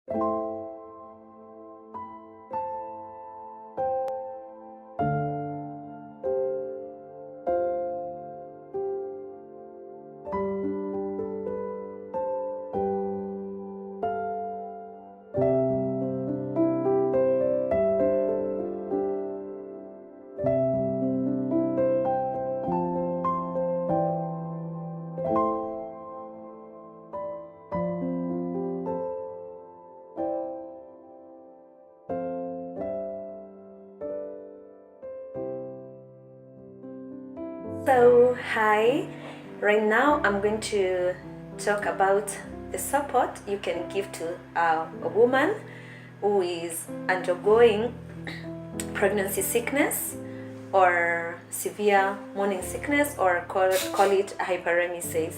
So, hi. Right now, I'm going to talk about the support you can give to a woman who is undergoing pregnancy sickness or severe morning sickness, or call it hyperemesis.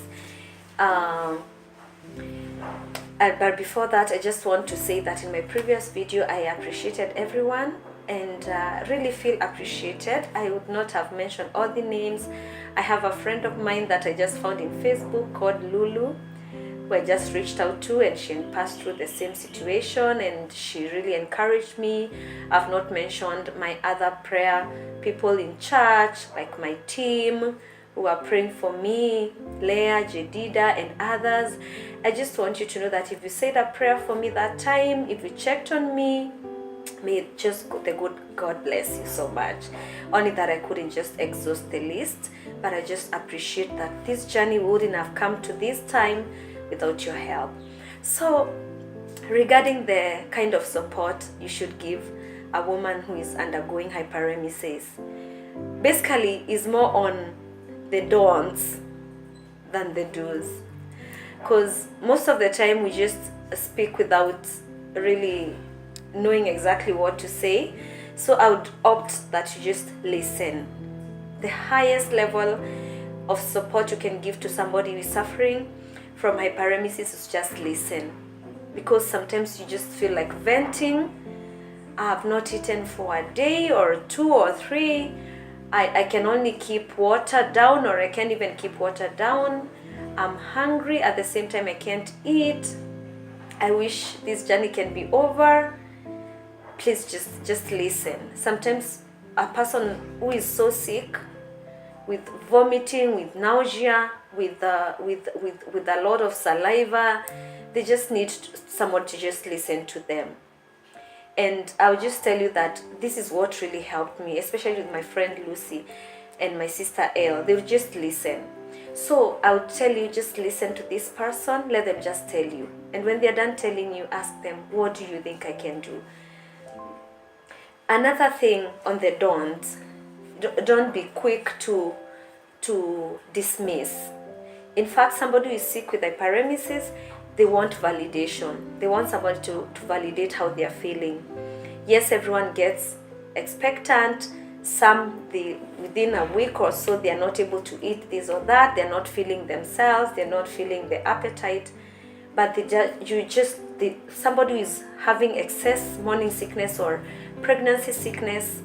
But before that, I just want to say that in my previous video, I appreciated everyone and really feel appreciated. I would not have mentioned all the names. I have a friend of mine that I just found in Facebook called Lulu, who I just reached out to, and she passed through the same situation and she really encouraged me. I've not mentioned my other prayer people in church, like my team who are praying for me, Leah, Jedida, and others. I just want you to know that if you said a prayer for me that time, if you checked on me, may just the good God bless you so much. Only that I couldn't just exhaust the list, but I just appreciate that this journey wouldn't have come to this time without your help. So regarding the kind of support you should give a woman who is undergoing hyperemesis, basically is more on the don'ts than the do's, because most of the time we just speak without really knowing exactly what to say. So I would opt that you just listen. The highest level of support you can give to somebody who is suffering from hyperemesis is just listen, because sometimes you just feel like venting. I have not eaten for a day or 2 or 3. I can only keep water down, or I can't even keep water down. I'm hungry, at the same time I can't eat. I wish this journey can be over. Please just listen. Sometimes a person who is so sick, with vomiting, with nausea, with a lot of saliva, they just need someone to just listen to them. And I'll just tell you that this is what really helped me, especially with my friend Lucy and my sister Elle. They'll just listen. So I'll tell you, just listen to this person, let them just tell you. And when they're done telling you, ask them, what do you think I can do? Another thing on the don't be quick to dismiss. In fact, somebody who is sick with hyperemesis, they want validation. They want somebody to validate how they are feeling. Yes, everyone gets expectant. Some, within a week or so, they are not able to eat this or that. They're not feeling themselves. They're not feeling the appetite. But somebody who is having excess morning sickness or pregnancy sickness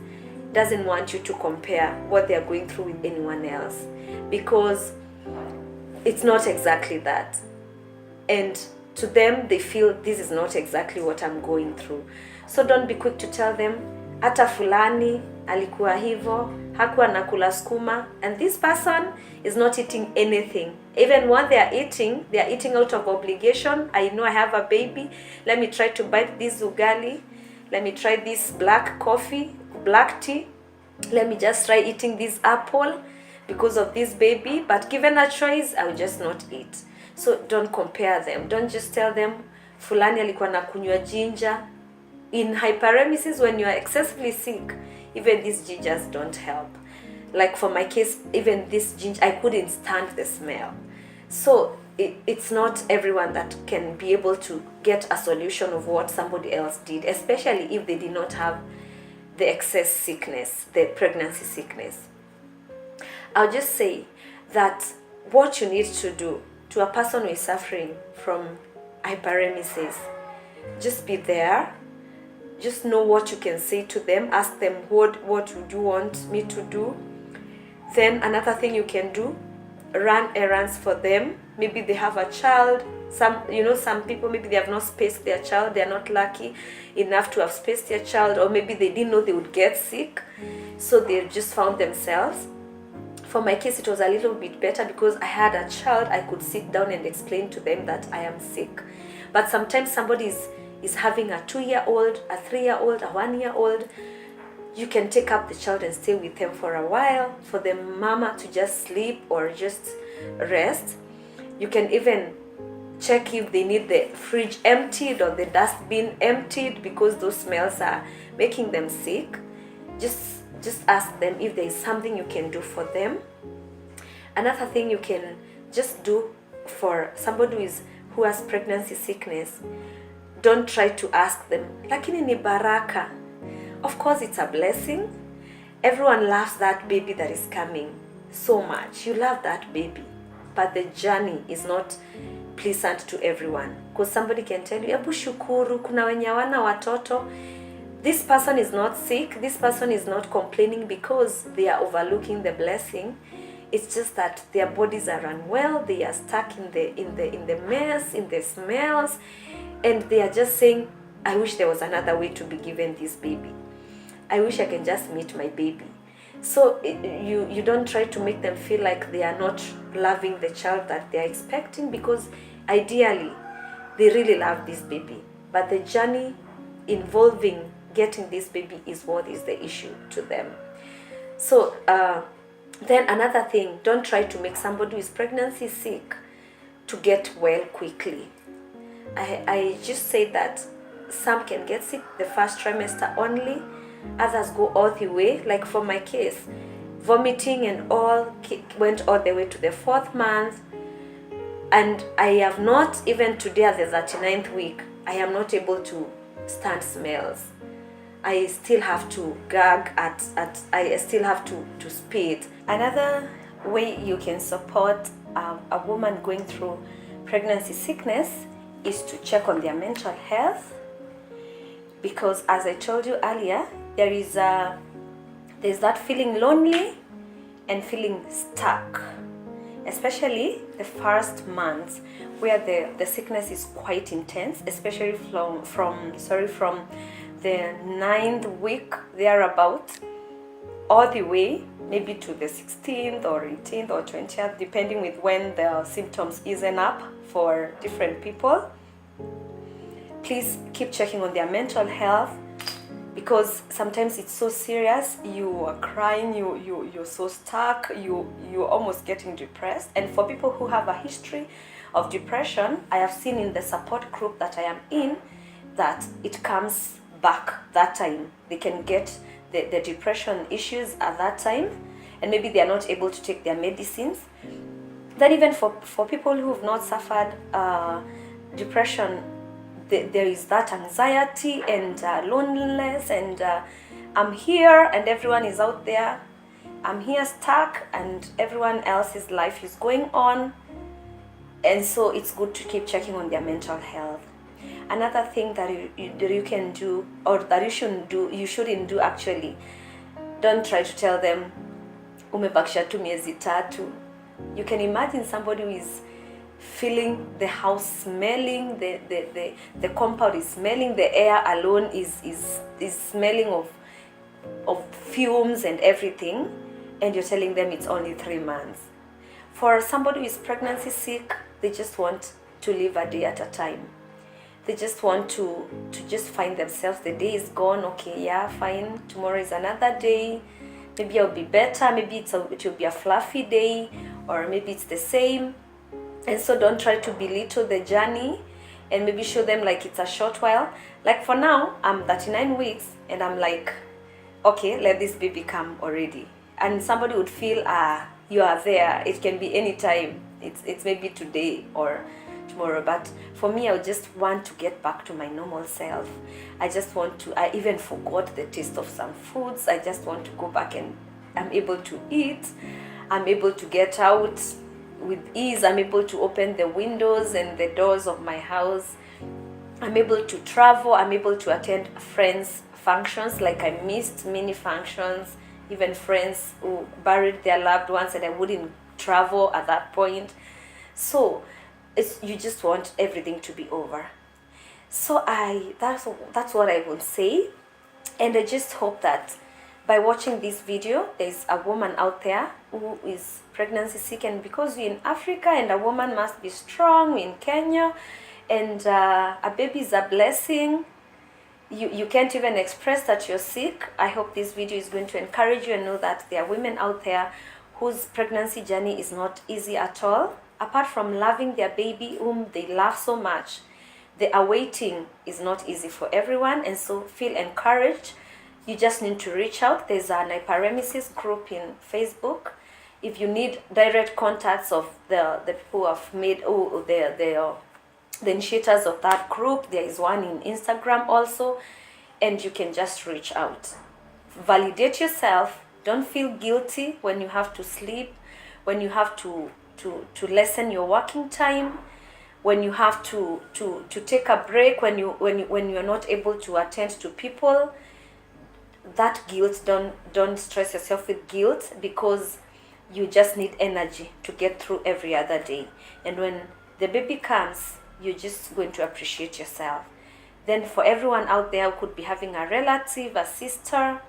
doesn't want you to compare what they are going through with anyone else, because it's not exactly that. And to them, they feel this is not exactly what I'm going through. So don't be quick to tell them, hata fulani alikuwa hivo, hakuwa nakula skuma, and this person is not eating anything. Even when they are eating out of obligation. I know I have a baby, let me try to bite this ugali, let me try this black tea, let me just try eating this apple because of this baby, but given a choice, I will just not eat. So don't compare them. Don't just tell them fulani alikuwa nakunywa ginger. In hyperemesis, when you are excessively sick, even these gingers don't help. Like for my case, even this ginger, I couldn't stand the smell. So it's not everyone that can be able to get a solution of what somebody else did, especially if they did not have the excess sickness, the pregnancy sickness. I'll just say that what you need to do to a person who is suffering from hyperemesis, just be there. Just know what you can say to them. Ask them, what would you want me to do? Then another thing you can do, run errands for them. maybe they have a child. Some people, maybe they have not spaced their child, they are not lucky enough to have spaced their child, or maybe they didn't know they would get sick, so they just found themselves. For my case, it was a little bit better because I had a child. I could sit down and explain to them that I am sick. But sometimes somebody is having a 2-year-old, a 3-year-old, a 1-year-old. You can take up the child and stay with them for a while, for the mama to just sleep or just rest. You can even check if they need the fridge emptied or the dustbin emptied because those smells are making them sick. Just ask them if there is something you can do for them. Another thing you can just do for somebody who has pregnancy sickness, don't try to ask them, lakini ni baraka. Of course, it's a blessing. Everyone loves that baby that is coming so much. You love that baby, but the journey is not pleasant to everyone, because somebody can tell you, ebu shukuru, kuna wenye hawana watoto. This person is not sick, this person is not complaining because they are overlooking the blessing. It's just that their bodies are unwell, they are stuck in the mess, in the smells, and they are just saying, I wish there was another way to be given this baby. I wish I can just meet my baby. So you don't try to make them feel like they are not loving the child that they are expecting, because ideally they really love this baby, but the journey involving getting this baby is what is the issue to them. So then another thing, don't try to make somebody who is pregnancy sick to get well quickly. I just say that some can get sick the first trimester only, others go all the way. Like for my case, vomiting and all went all the way to the 4th month, and I have not, even today at the 39th week, I am not able to stand smells. I still have to gag I still have to spit. Another way you can support a woman going through pregnancy sickness is to check on their mental health, because as I told you earlier, there's that feeling lonely and feeling stuck, especially the first months where the sickness is quite intense, especially from the 9th week thereabout, all the way maybe to the 16th or 18th or 20th, depending with when the symptoms easen up for different people. Please keep checking on their mental health, because sometimes it's so serious, you are crying, you're so stuck, you're almost getting depressed. And for people who have a history of depression, I have seen in the support group that I am in that it comes back that time. They can get the depression issues at that time, and maybe they are not able to take their medicines. Then even for people who have not suffered depression, there is that anxiety and loneliness, and I'm here and everyone is out there. I'm here stuck and everyone else's life is going on. And so it's good to keep checking on their mental health. Another thing that you can do, or that you shouldn't do actually, don't try to tell them umebakisha tu miezi tatu. You can imagine somebody who is feeling the house smelling, the compound is smelling, the air alone is smelling of fumes and everything, and you're telling them it's only 3 months. For somebody who is pregnancy sick, they just want to live a day at a time. They just want to just find themselves. The day is gone, okay, yeah, fine, tomorrow is another day, maybe I'll be better, maybe it will be a fluffy day, or maybe it's the same. And so don't try to belittle the journey, and maybe show them like it's a short while. Like for now, I'm 39 weeks and I'm like, okay, let this baby come already. And somebody would feel, you are there, it can be any time. It's maybe today or tomorrow. But for me, I just want to get back to my normal self. I even forgot the taste of some foods. I just want to go back, and I'm able to eat. I'm able to get out with ease. I'm able to open the windows and the doors of my house. I'm able to travel. I'm able to attend friends' functions. Like I missed many functions, even friends who buried their loved ones, and I wouldn't travel at that point. So you just want everything to be over. So that's what I will say. And I just hope that by watching this video, there's a woman out there who is pregnancy sick, and because we're in Africa and a woman must be strong, we're in Kenya, and a baby is a blessing. You can't even express that you're sick. I hope this video is going to encourage you and know that there are women out there whose pregnancy journey is not easy at all. Apart from loving their baby whom they love so much, the awaiting is not easy for everyone, and so feel encouraged. You just need to reach out. There's an hyperemesis group in Facebook. If you need direct contacts of the people who have made the initiators of that group, there is one in Instagram also, and you can just reach out. Validate yourself. Don't feel guilty when you have to sleep, when you have to lessen your working time, when you have to take a break, when you're not able to attend to people. That guilt, don't stress yourself with guilt, because you just need energy to get through every other day. And when the baby comes, you're just going to appreciate yourself. Then for everyone out there who could be having a relative, a sister,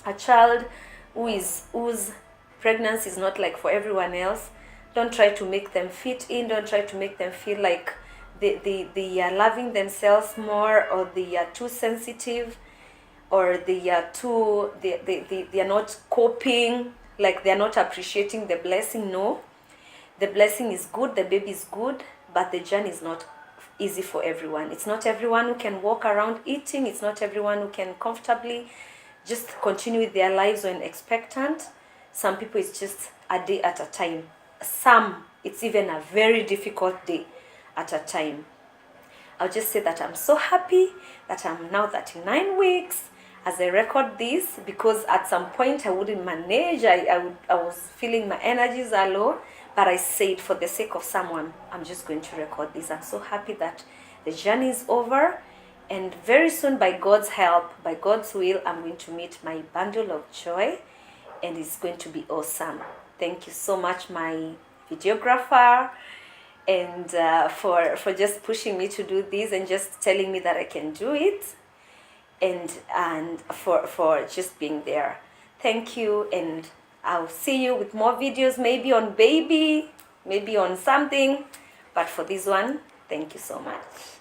a child whose pregnancy is not like for everyone else, don't try to make them fit in. Don't try to make them feel like they are loving themselves more, or they are too sensitive, or they are not coping, like they are not appreciating the blessing. No, the blessing is good, the baby is good, but the journey is not easy for everyone. It's not everyone who can walk around eating. It's not everyone who can comfortably just continue with their lives when expectant. Some people, it's just a day at a time. Some, it's even a very difficult day at a time. I'll just say that I'm so happy that I'm now 39 weeks as I record this, because at some point I wouldn't manage. I was feeling my energies are low, but I said for the sake of someone, I'm just going to record this. I'm so happy that the journey is over, and very soon, by God's help, by God's will, I'm going to meet my bundle of joy, and it's going to be awesome. Thank you so much, my videographer, and for just pushing me to do this and just telling me that I can do it, and for just being there. Thank you, and I'll see you with more videos, maybe on baby, maybe on something, but for this one, thank you so much.